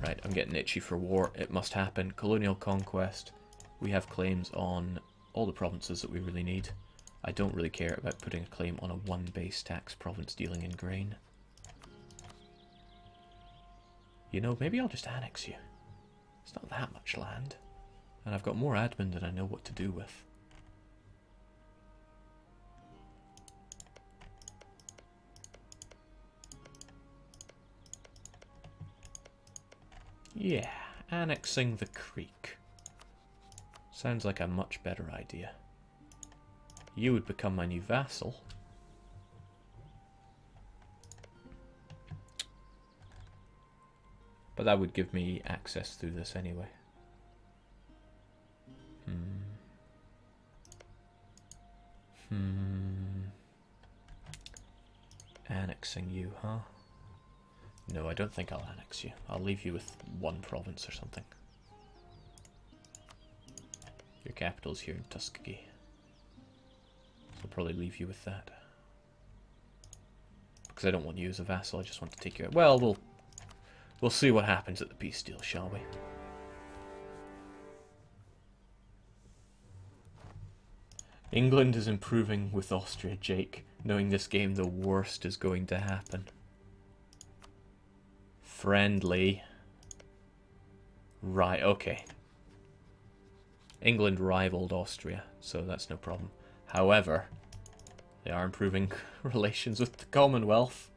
Right, I'm getting itchy for war. It must happen. Colonial conquest. We have claims on all the provinces that we really need. I don't really care about putting a claim on a one base tax province dealing in grain. You know, maybe I'll just annex you. It's not that much land. And I've got more admin than I know what to do with. Yeah, annexing the creek. Sounds like a much better idea. You would become my new vassal. But that would give me access through this anyway. Annexing you, huh? No, I don't think I'll annex you. I'll leave you with one province or something. Your capital's here in Tuskegee. So I'll probably leave you with that. Because I don't want you as a vassal, I just want to take you out. Well, we'll see what happens at the peace deal, shall we? England is improving with Austria, Jake. Knowing this game, the worst is going to happen. Friendly. Right, okay. England rivaled Austria, so that's no problem. However, they are improving relations with the Commonwealth.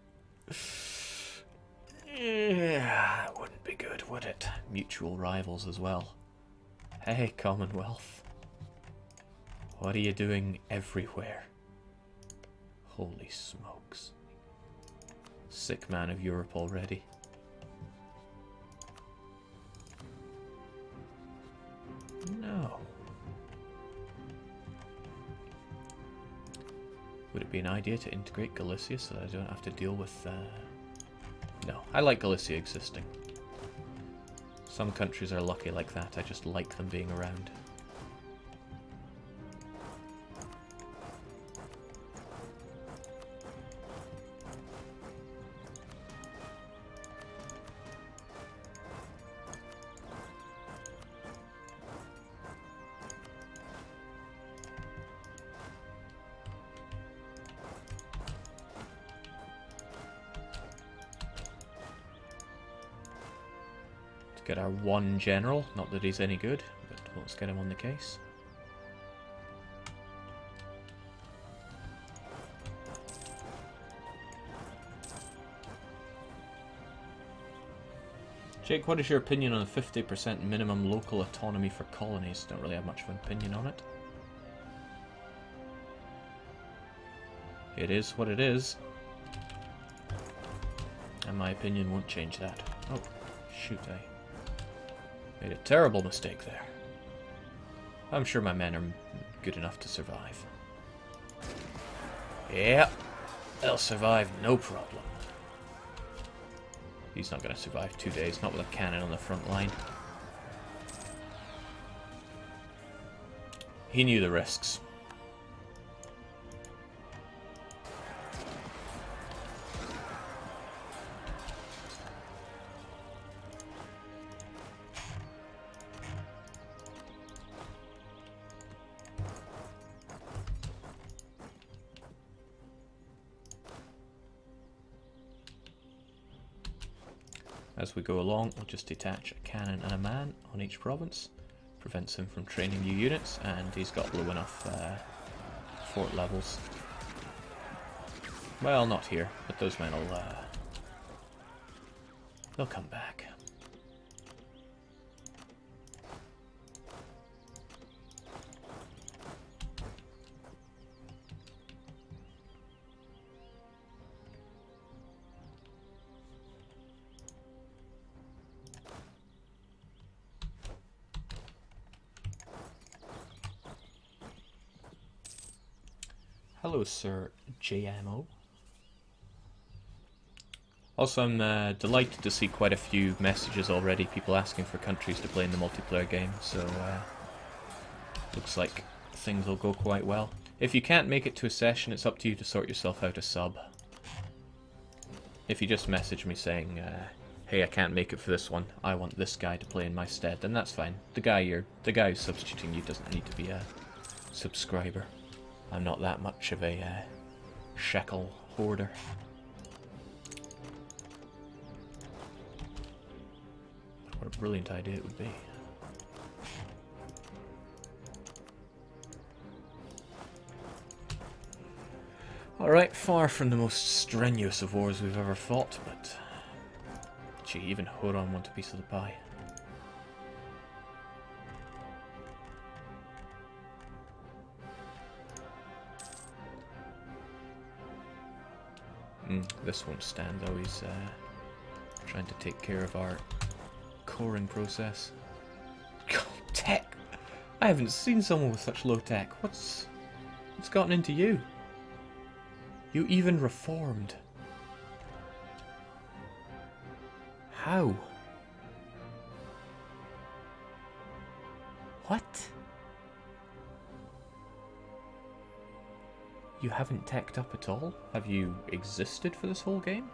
Yeah, that wouldn't be good, would it? Mutual rivals as well. Hey, Commonwealth. What are you doing everywhere? Holy smokes. Sick man of Europe already. No. Would it be an idea to integrate Galicia so that I don't have to deal with... No, I like Galicia existing. Some countries are lucky like that, I just like them being around. Get our one general, not that he's any good, but let's get him on the case. Jake, what is your opinion on the 50% minimum local autonomy for colonies? Don't really have much of an opinion on it. It is what it is. And my opinion won't change that. Oh, shoot, I made a terrible mistake there. I'm sure my men are good enough to survive. Yeah, they'll survive, no problem. He's not going to survive 2 days, not with a cannon on the front line. He knew the risks. As we go along, we'll just detach a cannon and a man on each province. Prevents him from training new units, and he's got low enough fort levels. Well, not here, but those men will... they'll come back. Hello, Sir JMO. Also, I'm delighted to see quite a few messages already, people asking for countries to play in the multiplayer game, so looks like things will go quite well. If you can't make it to a session, it's up to you to sort yourself out a sub. If you just message me saying hey, I can't make it for this one, I want this guy to play in my stead, then that's fine. The guy who's substituting you doesn't need to be a subscriber. I'm not that much of a shekel hoarder. What a brilliant idea it would be. Alright, far from the most strenuous of wars we've ever fought, but... Gee, even Huron want a piece of the pie. This won't stand though, he's trying to take care of our coring process. God, tech! I haven't seen someone with such low tech. What's gotten into you? You even reformed. How? What? You haven't teched up at all? Have you existed for this whole game?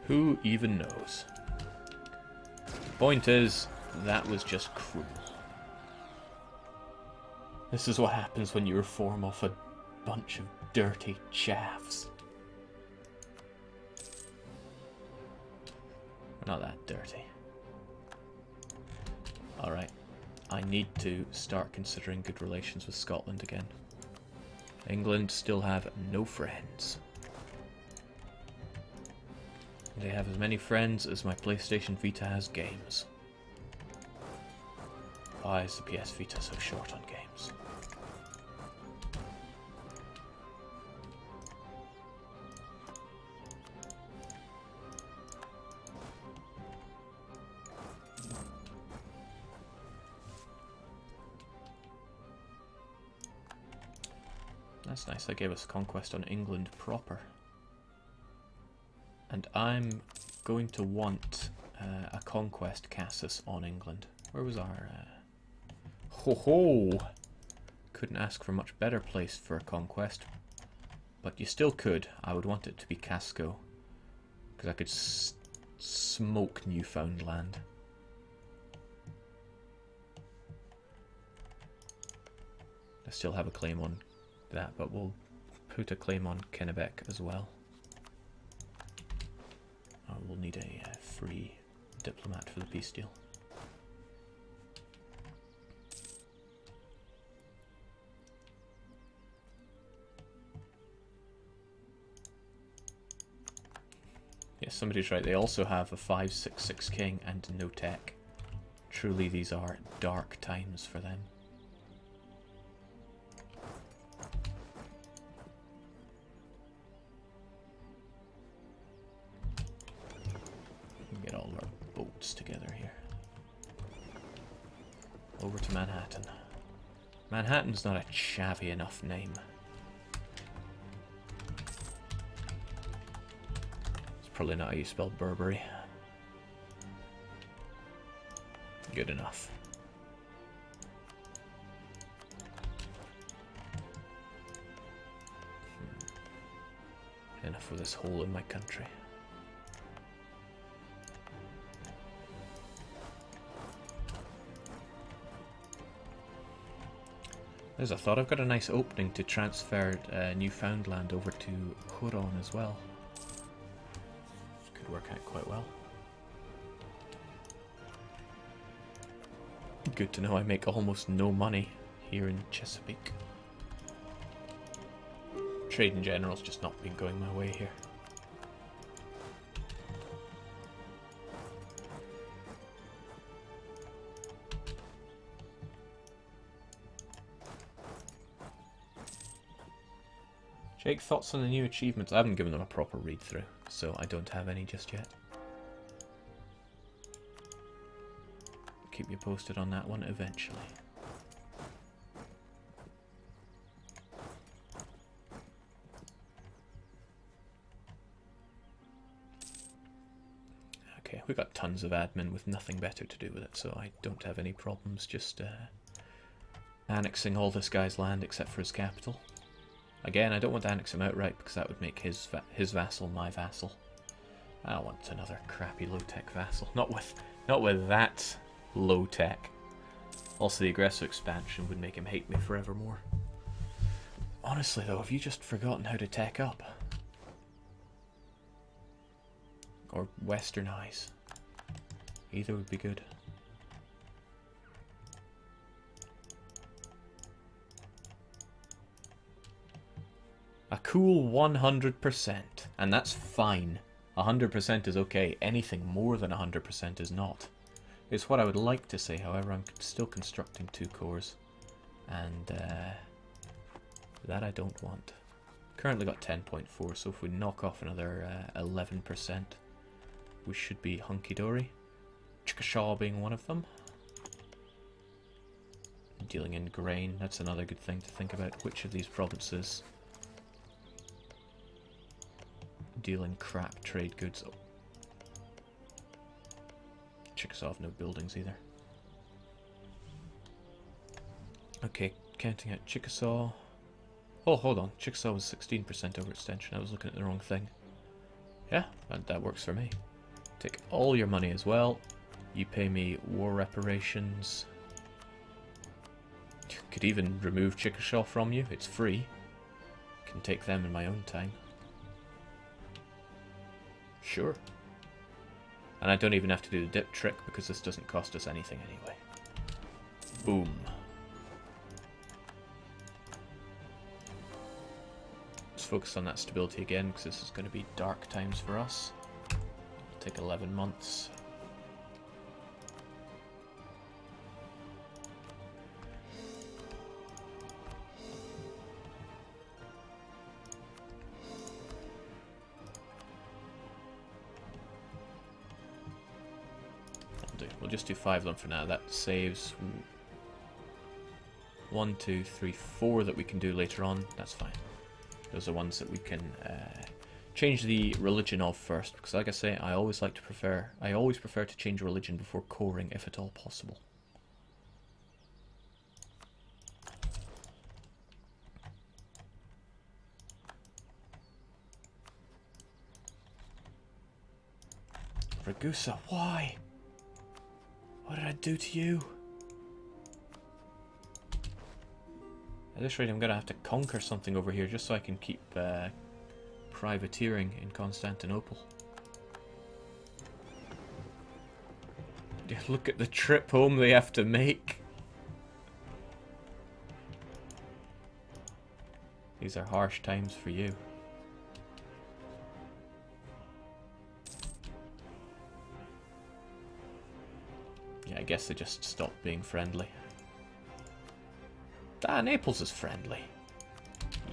Who even knows? Point is, that was just cruel. This is what happens when you reform off a bunch of dirty chavs. We're not that dirty. Alright, I need to start considering good relations with Scotland again. England still have no friends. They have as many friends as my PlayStation Vita has games. Why is the PS Vita so short on games? That's nice, they gave us conquest on England proper. And I'm going to want a conquest Cassus on England. Where was our... Ho ho! Couldn't ask for a much better place for a conquest. But you still could. I would want it to be Casco. Because I could smoke Newfoundland. I still have a claim on that, but we'll put a claim on Kennebec as well. We'll need a free diplomat for the peace deal. Yes, somebody's right. They also have a 566 king and no tech. Truly, these are dark times for them. Get all of our boats together here. Over to Manhattan. Manhattan's not a chavvy enough name. It's probably not how you spell Burberry. Good enough. Enough of this hole in my country. There's a thought. I've got a nice opening to transfer Newfoundland over to Huron as well. Could work out quite well. Good to know I make almost no money here in Chesapeake. Trade in general's just not been going my way here. Jake, thoughts on the new achievements? I haven't given them a proper read through, so I don't have any just yet. Keep you posted on that one eventually. okay. We got tons of admin with nothing better to do with it, so I don't have any problems just annexing all this guy's land except for his capital. Again, I don't want to annex him outright because that would make his vassal my vassal. I don't want another crappy low-tech vassal. Not with that low-tech. Also, the aggressive expansion would make him hate me forevermore. Honestly, though, have you just forgotten how to tech up? Or westernize? Either would be good. A cool 100%, and that's fine. 100% is okay. Anything more than 100% is not. It's what I would like to say, however, I'm still constructing 2 cores. And that I don't want. Currently got 10.4, so if we knock off another 11%, we should be hunky-dory. Chickasaw being one of them. Dealing in grain, that's another good thing to think about. Which of these provinces deal in crap trade goods? Oh. Chickasaw have no buildings either. Okay, counting out Chickasaw. Oh, hold on. Chickasaw was 16% overextension. I was looking at the wrong thing. Yeah, that works for me. Take all your money as well. You pay me war reparations. Could even remove Chickasaw from you. It's free. Can take them in my own time. Sure. And I don't even have to do the dip trick because this doesn't cost us anything anyway. Boom. Let's focus on that stability again because this is going to be dark times for us. It'll take 11 months. We'll just do 5 of them for now. That saves 1, 2, 3, 4 that we can do later on. That's fine. Those are ones that we can change the religion of first, because like I say, I always prefer to change religion before coring if at all possible. Ragusa, why? What did I do to you? At this rate, I'm going to have to conquer something over here just so I can keep privateering in Constantinople. Look at the trip home they have to make. These are harsh times for you. Yeah, I guess they just stopped being friendly. Ah, Naples is friendly.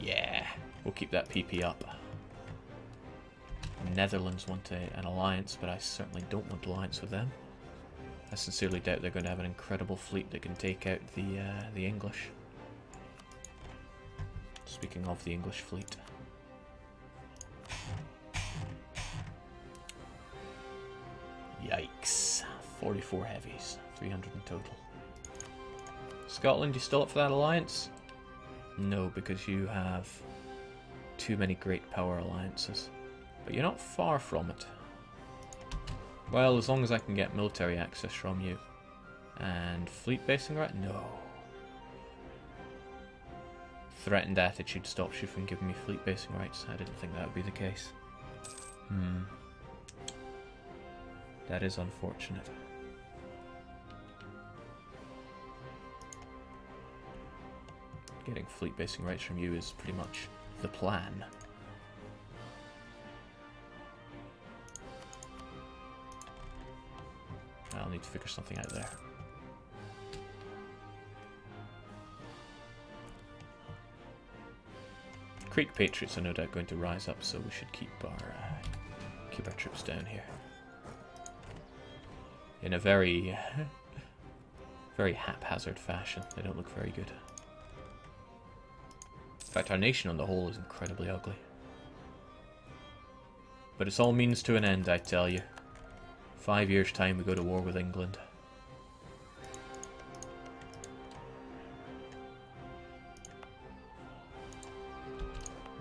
Yeah, we'll keep that PP up. Netherlands want an alliance, but I certainly don't want alliance with them. I sincerely doubt they're going to have an incredible fleet that can take out the English. Speaking of the English fleet. Yikes. 44 heavies. 300 in total. Scotland, you still up for that alliance? No, because you have too many great power alliances. But you're not far from it. Well, as long as I can get military access from you. And fleet basing right? No. Threatened attitude stops you from giving me fleet basing rights. I didn't think that would be the case. That is unfortunate. Getting fleet basing rights from you is pretty much the plan. I'll need to figure something out there. Creek Patriots are no doubt going to rise up, so we should keep our troops down here. In a very, very haphazard fashion. They don't look very good. In fact, our nation on the whole is incredibly ugly. But it's all means to an end, I tell you. 5 years' time we go to war with England.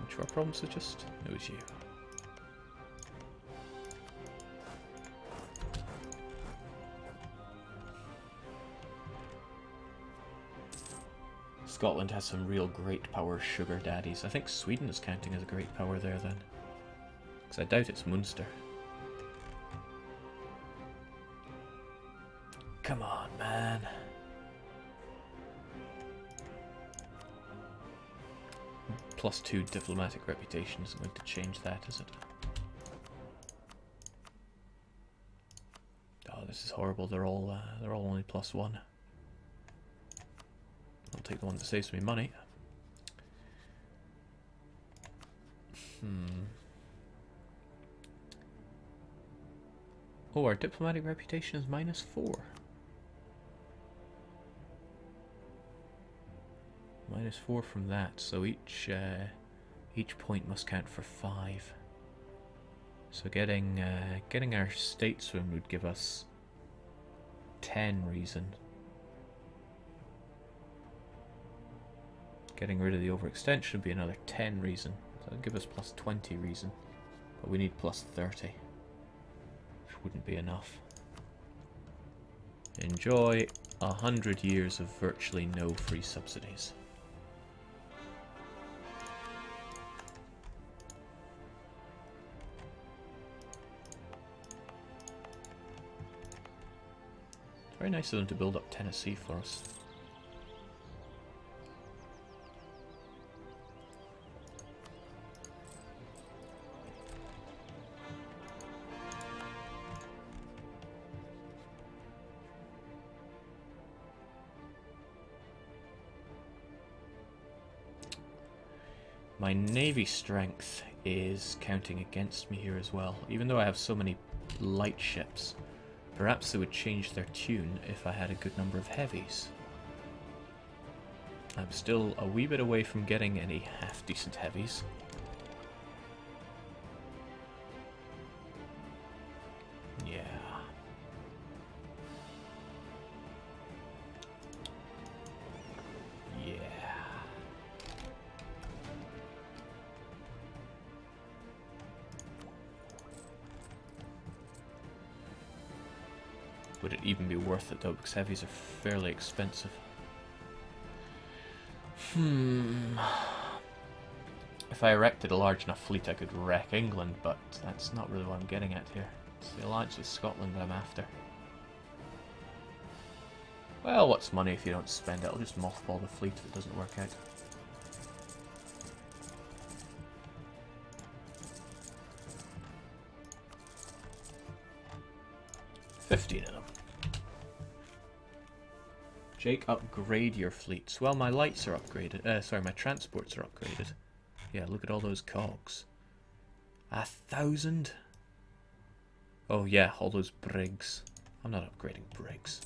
Which of our problems are just... It was you. Scotland has some real great power sugar daddies. I think Sweden is counting as a great power there then. Because I doubt it's Munster. Come on, man. +2 diplomatic reputation isn't going to change that, is it? Oh, this is horrible. They're all only +1. I'll take the one that saves me money. Oh, our diplomatic reputation is -4. -4 from that, so each point must count for 5. So getting our statesman would give us 10 reason. Getting rid of the overextension would be another 10 reason. So that'd give us +20 reason. But we need +30. Which wouldn't be enough. Enjoy 100 years of virtually no free subsidies. It's very nice of them to build up Tennessee for us. My navy strength is counting against me here as well. Even though I have so many light ships, perhaps they would change their tune if I had a good number of heavies. I'm still a wee bit away from getting any half-decent heavies. Yeah. Would it even be worth it though, because heavies are fairly expensive. If I erected a large enough fleet I could wreck England, but that's not really what I'm getting at here. It's the alliance with Scotland that I'm after. Well, what's money if you don't spend it? I'll just mothball the fleet if it doesn't work out. $15 of them. Jake, upgrade your fleets. Well, my lights are upgraded. Sorry, my transports are upgraded. Yeah, look at all those cogs. 1,000? Oh yeah, all those brigs. I'm not upgrading brigs.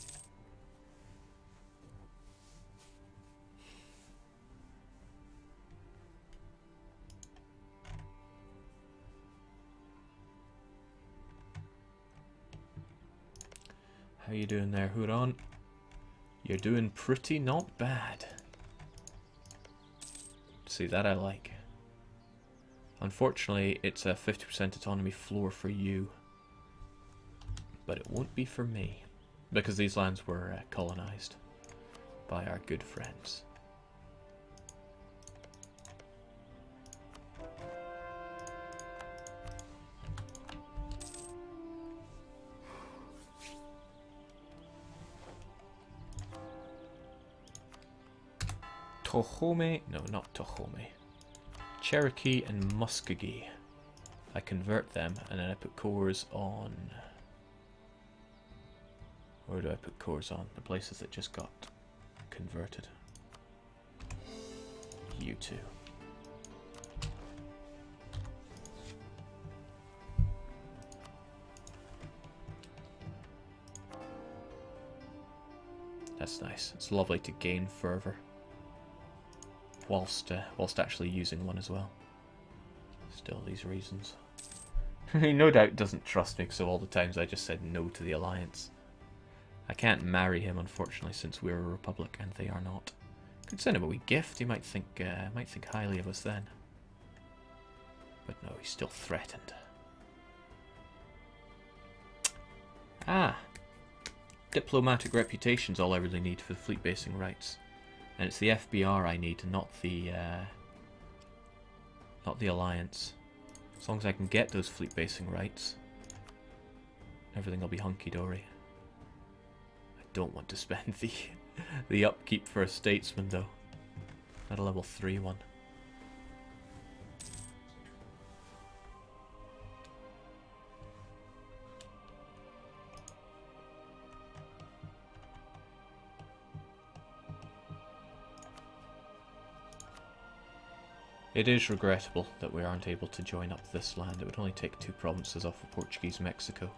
How you doing there, Huron? You're doing pretty not bad. See, that I like. Unfortunately, it's a 50% autonomy floor for you. But it won't be for me. Because these lands were colonized by our good friends. Tohome, no, not Tohome. Cherokee and Muskogee. I convert them and then I put cores on. Where do I put cores on? The places that just got converted. You two. That's nice. It's lovely to gain fervor. Whilst actually using one as well. Still these reasons. He no doubt doesn't trust me, so all the times I just said no to the alliance. I can't marry him, unfortunately, since we're a republic and they are not. Could send him a wee gift. He might think highly of us then. But no, he's still threatened. Ah, diplomatic reputation's all I really need for the fleet basing rights, and it's the FBR I need, not the alliance. As long as I can get those fleet basing rights, everything will be hunky-dory. I don't want to spend the upkeep for a statesman, though. Not a level 3 one. It is regrettable that we aren't able to join up this land. It would only take 2 provinces off of Portuguese Mexico.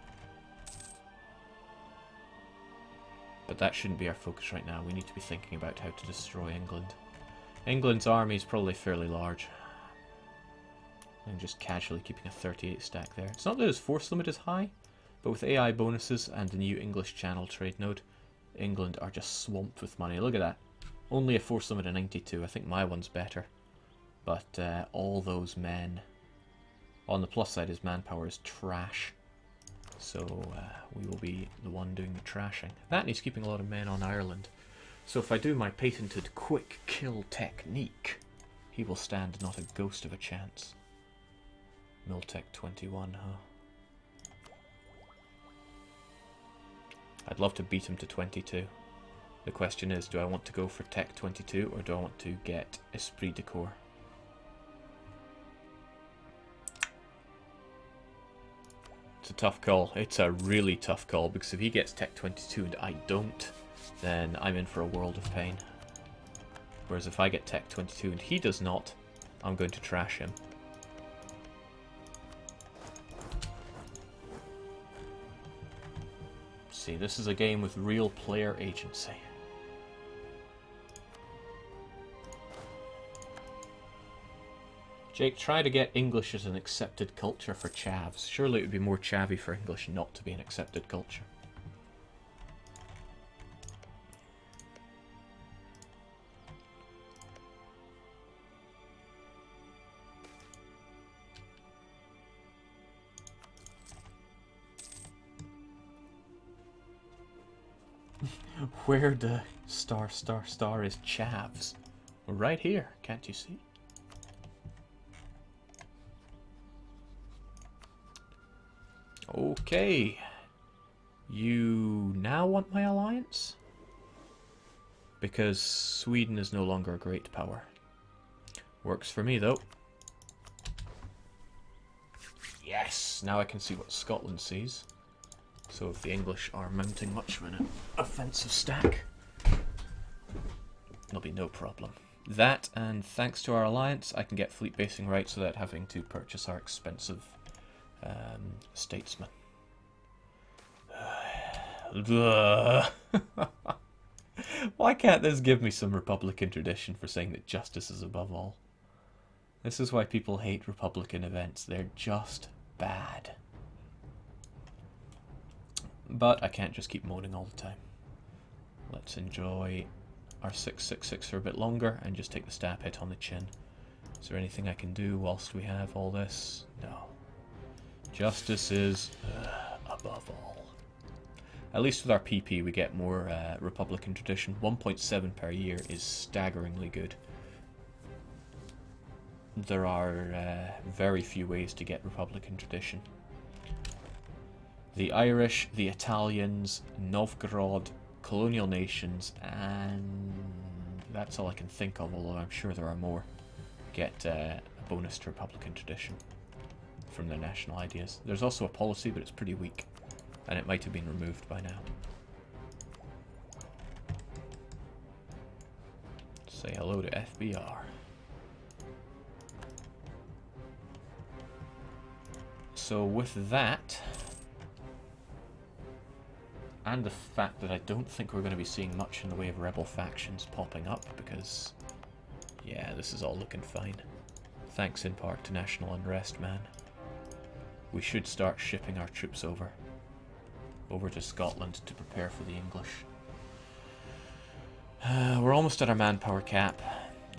But that shouldn't be our focus right now. We need to be thinking about how to destroy England. England's army is probably fairly large. I'm just casually keeping a 38 stack there. It's not that his force limit is high, but with AI bonuses and the new English Channel trade node, England are just swamped with money. Look at that. Only a force limit of 92. I think my one's better. But all those men. On the plus side, his manpower is trash. So we will be the one doing the trashing. That and he's keeping a lot of men on Ireland. So if I do my patented quick kill technique, he will stand not a ghost of a chance. Miltech 21, huh? I'd love to beat him to 22. The question is, do I want to go for Tech 22 or do I want to get Esprit de Corps? It's a tough call. It's a really tough call, because if he gets Tech 22 and I don't, then I'm in for a world of pain. Whereas if I get Tech 22 and he does not, I'm going to trash him. See, this is a game with real player agency. Jake, try to get English as an accepted culture for Chavs. Surely it would be more chavvy for English not to be an accepted culture. Where the star is Chavs? Right here, can't you see? Okay. You now want my alliance? Because Sweden is no longer a great power. Works for me, though. Yes! Now I can see what Scotland sees. So if the English are mounting much of an offensive stack, there'll be no problem. That, and thanks to our alliance, I can get fleet basing rights without having to purchase our expensive statesman. Why can't this give me some Republican tradition for saying that justice is above all? This is why people hate Republican events. They're just bad. But I can't just keep moaning all the time. Let's enjoy our 666 for a bit longer and just take the stab hit on the chin. Is there anything I can do whilst we have all this? No. Justice is above all. At least with our PP we get more Republican tradition. 1.7 per year is staggeringly good. There are very few ways to get Republican tradition. The Irish, the Italians, Novgorod, colonial nations, and that's all I can think of, although I'm sure there are more, get a bonus to Republican tradition from their national ideas. There's also a policy, but it's pretty weak, and it might have been removed by now. Say hello to FBR. So with that, and the fact that I don't think we're going to be seeing much in the way of rebel factions popping up, because, yeah, this is all looking fine. Thanks in part to national unrest, man. we should start shipping our troops over to Scotland to prepare for the English. We're almost at our manpower cap.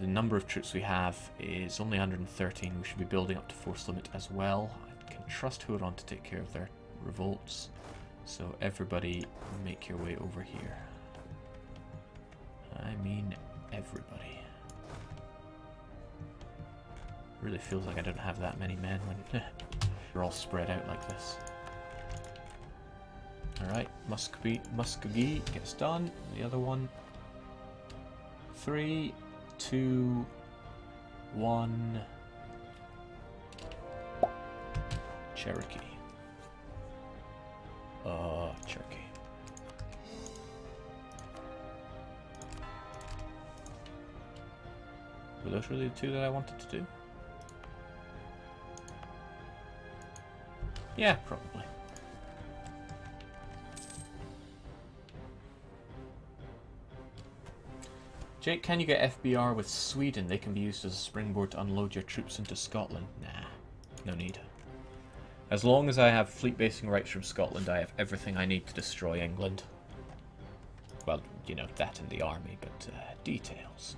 The number of troops we have is only 113. We should be building up to force limit as well. I can trust Huron to take care of their revolts. So everybody make your way over here. I mean everybody. Really feels like I don't have that many men when you're all spread out like this. Alright, Muscogee gets done. The other one. 3, 2, 1. Cherokee. Cherokee. Were those really the two that I wanted to do? Yeah, probably. Jake, can you get FBR with Sweden? They can be used as a springboard to unload your troops into Scotland. Nah, no need. As long as I have fleet basing rights from Scotland, I have everything I need to destroy England. Well, you know, that and the army, but details.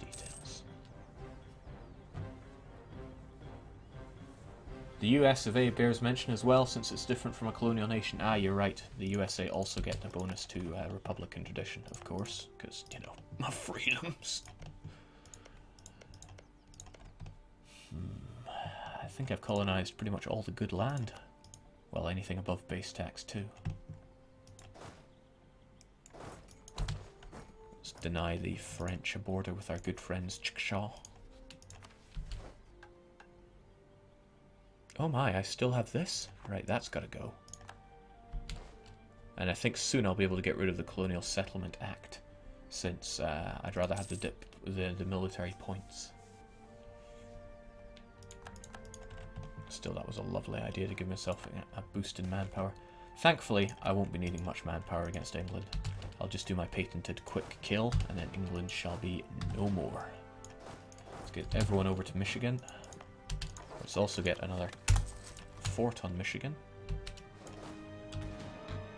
The US of A bears mention as well, since it's different from a colonial nation. Ah, you're right. The USA also get the bonus to Republican tradition, of course, because, you know, my freedoms. I think I've colonized pretty much all the good land. Well, anything above base tax too. Let's deny the French a border with our good friends Chickshaw. Oh my, I still have this? Right, that's gotta go. And I think soon I'll be able to get rid of the Colonial Settlement Act, since I'd rather have the military points. Still, that was a lovely idea to give myself a boost in manpower. Thankfully, I won't be needing much manpower against England. I'll just do my patented quick kill, and then England shall be no more. Let's get everyone over to Michigan. Let's also get another fort on Michigan.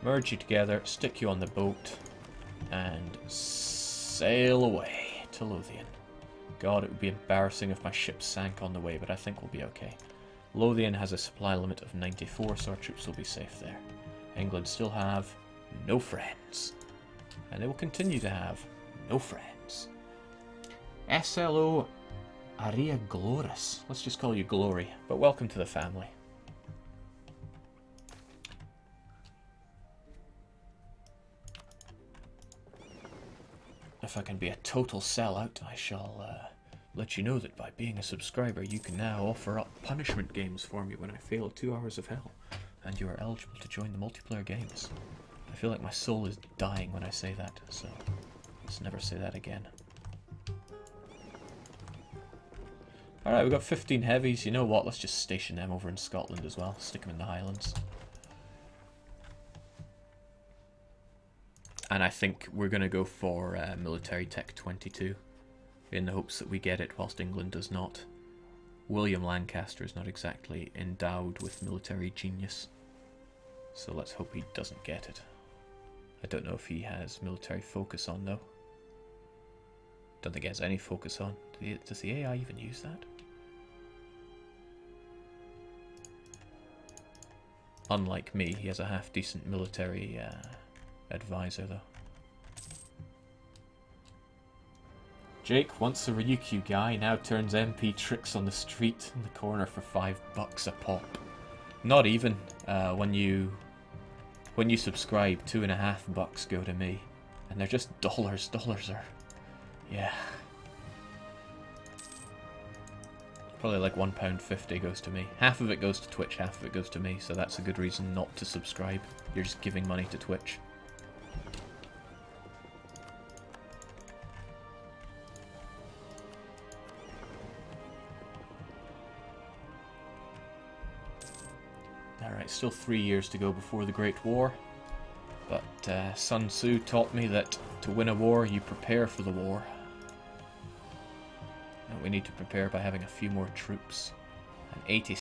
Merge you together, stick you on the boat, and sail away to Lothian. God, it would be embarrassing if my ship sank on the way, but I think we'll be okay. Lothian has a supply limit of 94, so our troops will be safe there. England still have no friends. And they will continue to have no friends. SLO Aria Gloris. Let's just call you Glory, but welcome to the family. If I can be a total sellout, I shall let you know that by being a subscriber, you can now offer up punishment games for me when I fail 2 hours of hell, and you are eligible to join the multiplayer games. I feel like my soul is dying when I say that, so let's never say that again. Alright, we've got 15 heavies. You know what? Let's just station them over in Scotland as well. Stick them in the Highlands. And I think we're going to go for Military Tech 22, in the hopes that we get it whilst England does not. William Lancaster is not exactly endowed with military genius, so let's hope he doesn't get it. I don't know if he has military focus on, though. Don't think he has any focus on. Does the AI even use that? Unlike me, he has a half-decent military advisor, though. Jake, once a Ryukyu guy, now turns MP tricks on the street in the corner for $5 a pop. Not even. When you subscribe, $2.50 go to me, and they're just dollars. Dollars are, yeah. Probably like £1.50 goes to me. Half of it goes to Twitch, half of it goes to me, so that's a good reason not to subscribe. You're just giving money to Twitch. Alright, still 3 years to go before the Great War. But Sun Tzu taught me that to win a war, you prepare for the war. And we need to prepare by having a few more troops. And 80